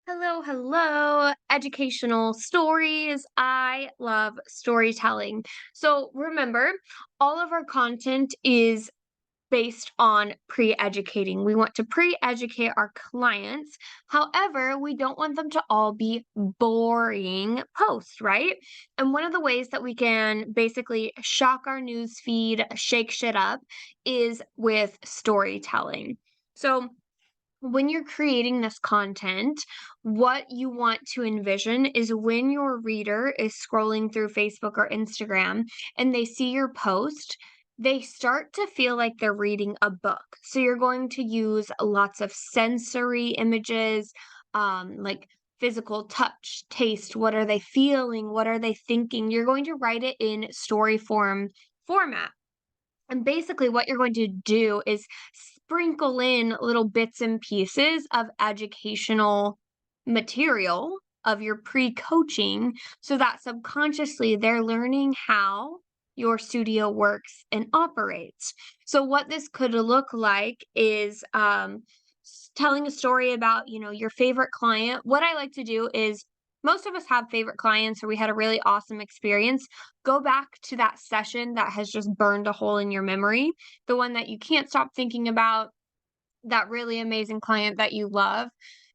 Hello, hello, educational stories. I love storytelling. So remember, all of our content is based on pre-educating. We want to pre-educate our clients. However, we don't want them to all be boring posts, right? And one of the ways that we can basically shock our news feed, shake shit up, is with storytelling. So when you're creating this content, what you want to envision is when your reader is scrolling through Facebook or Instagram and they see your post, they start to feel like they're reading a book. So you're going to use lots of sensory images, like physical touch, taste. What are they feeling? What are they thinking? You're going to write it in story format. And basically, what you're going to do is sprinkle in little bits and pieces of educational material of your pre coaching so that subconsciously they're learning how your studio works and operates. So, what this could look like is telling a story about, your favorite client. What I like to do is most of us have favorite clients or we had a really awesome experience. Go back to that session that has just burned a hole in your memory, the one that you can't stop thinking about, that really amazing client that you love,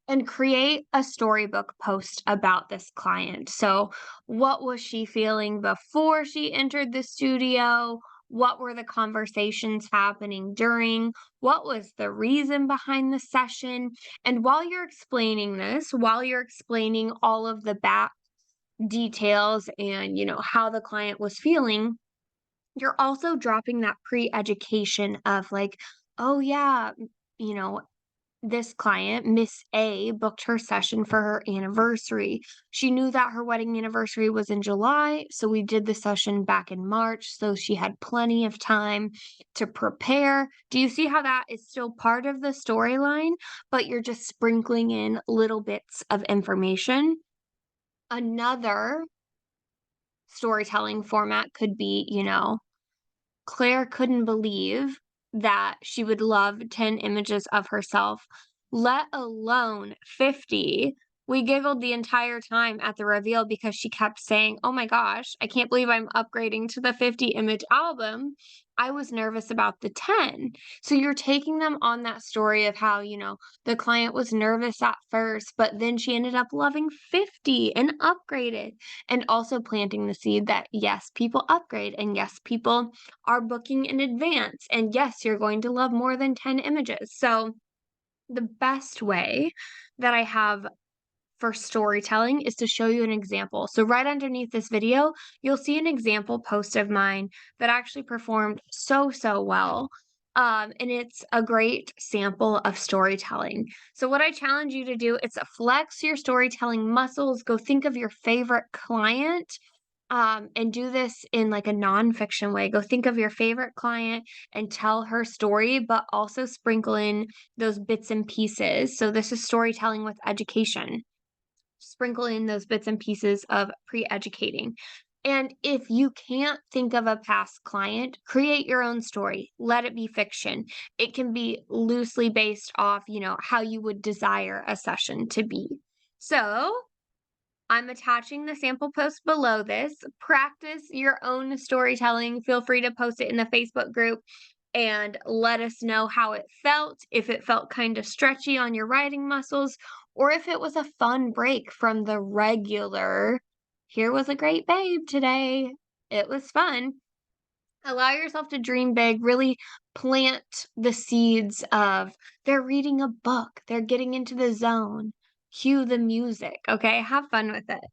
and create a storybook post about this client. So, what was she feeling before she entered the studio? What were the conversations happening during? What was the reason behind the session? And while you're explaining this, while you're explaining all of the back details and, how the client was feeling, you're also dropping that pre-education of like, oh yeah, you know, this client, Miss A, booked her session for her anniversary. She knew that her wedding anniversary was in July, so we did the session back in March, so she had plenty of time to prepare. Do you see how that is still part of the storyline, but you're just sprinkling in little bits of information? Another storytelling format could be, Claire couldn't believe that she would love 10 images of herself, let alone 50. We giggled the entire time at the reveal because she kept saying, "Oh my gosh, I can't believe I'm upgrading to the 50 image album. I was nervous about the 10." So you're taking them on that story of how, the client was nervous at first, but then she ended up loving 50 and upgraded, and also planting the seed that yes, people upgrade, and yes, people are booking in advance. And yes, you're going to love more than 10 images. So, the best way that I have for storytelling is to show you an example. So, right underneath this video, you'll see an example post of mine that actually performed so well. And it's a great sample of storytelling. So, what I challenge you to do is flex your storytelling muscles. Go think of your favorite client, and do this in like a nonfiction way. Go think of your favorite client and tell her story, but also sprinkle in those bits and pieces. So this is storytelling with education. Sprinkle in those bits and pieces of pre-educating. And if you can't think of a past client, create your own story. Let it be fiction. It can be loosely based off, how you would desire a session to be. So, I'm attaching the sample post below this. Practice your own storytelling. Feel free to post it in the Facebook group and let us know how it felt, if it felt kind of stretchy on your writing muscles, or if it was a fun break from the regular, here was a great babe today. It was fun. Allow yourself to dream big, really plant the seeds of they're reading a book, they're getting into the zone. Cue the music, okay? Have fun with it.